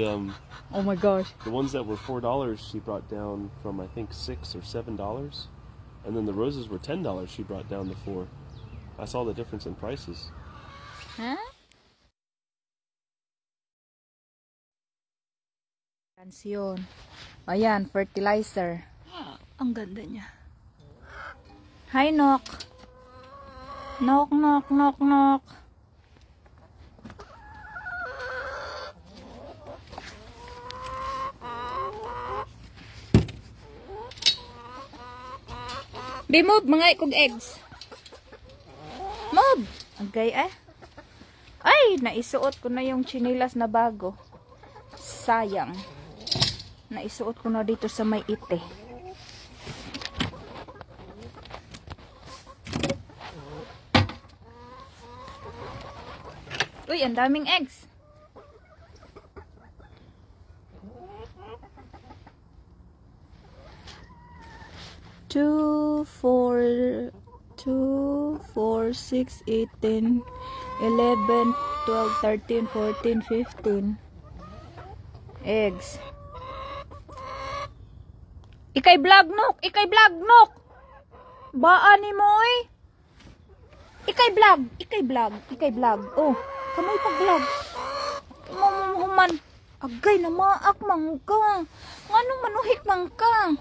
Oh my gosh. The ones that were $4 she brought down from I think $6 or $7, and then the roses were $10 she brought down to $4. I saw the difference in prices. Huh? Kansiyon. Ayan, fertilizer. Ang ganda niya. Hi, Nok. Nok, nok, nok, nok. Be-move, mga ikog eggs. Move! Okay, eh. Ay, naisuot ko na yung chinilas na bago. Sayang. Naisuot ko na dito sa may ite. Uy, ang daming eggs. Two, four, 6, 8, 10, 11, 12, 13, 14, 15 eggs. Ikay vlog, Nok! Ikay vlog, Nok! Baan ni mo, eh? Ikay vlog! Ikay vlog! Ikay vlog! Oh, kamay pag-vlog. Human. Agay na maak mang ka. Nganong manuhik mang ka?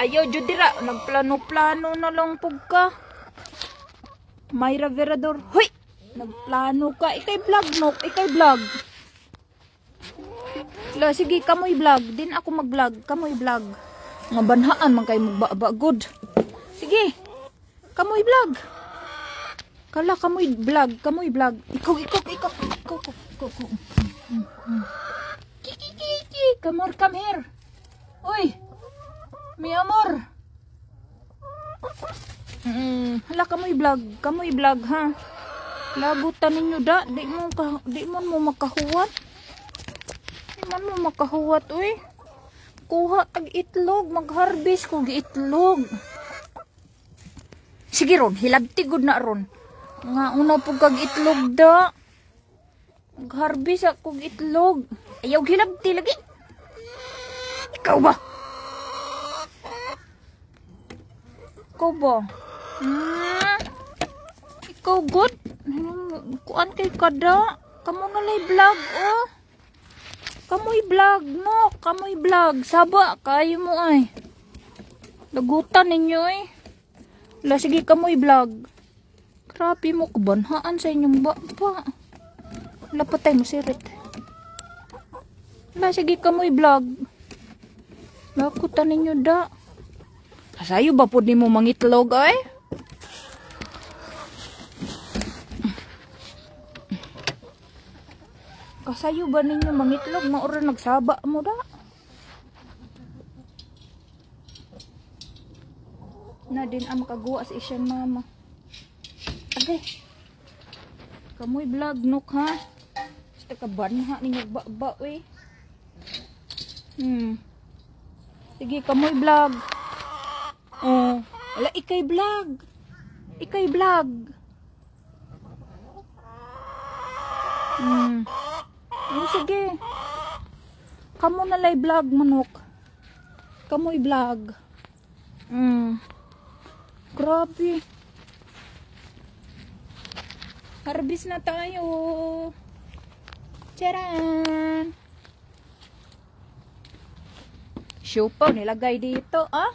Ayaw, Judira. Nagplano-plano na lang pug ka. Mayra Verador. Hoy! Nagplano ka. Ikay vlog, Nok. Ikay vlog. La, sige, kamoy vlog. Din ako mag-vlog. Kamoy vlog. Nga banhaan man kayo magbaba. Good. Sige. Kamoy vlog. Kala, kamoy vlog. Kamoy vlog. Ikaw. Kiki. Come here. Uy. Mi amor. Hala, kamoy vlog ha. Labutan ninyo da. Di man mo makahuwat. Uy. Kuha tag itlog, mag-harvest ko itlog. Sige ron, hilabti gud na ron. Nga una po kag itlog da. Mag-harvest ako itlog. Ayaw hilabti lagi. Ikaw ba? Ikaw good? Kuan kay kada. Kamu nalay vlog, oh. Kamoy vlog, no? Kamoy vlog. Saba, kayo mo ay. Lagutan ninyo eh. Wala, sige, kamoy vlog. Grabe mo, kubanhaan sa inyong baba. Wala, patay mo sirit. Wala, sige, kamoy vlog. Lagutan ninyo da. Kasayo ba po di mo mangitlog ay? Kasayo ba ninyo mangitlog? Maura nagsaba mo da. Na din ang makagawa sa isyan mama. Okay. Kamoy vlog, Nok ha. Basta ka banha ninyo ba eh. Sige, kamoy vlog. Oh, wala, ikay vlog. Ikay vlog. Sige. Kamu na lay vlog, manok. Kamoy vlog. Grabe. Harvest na tayo. Charan. Show pa nilagay dito, ah.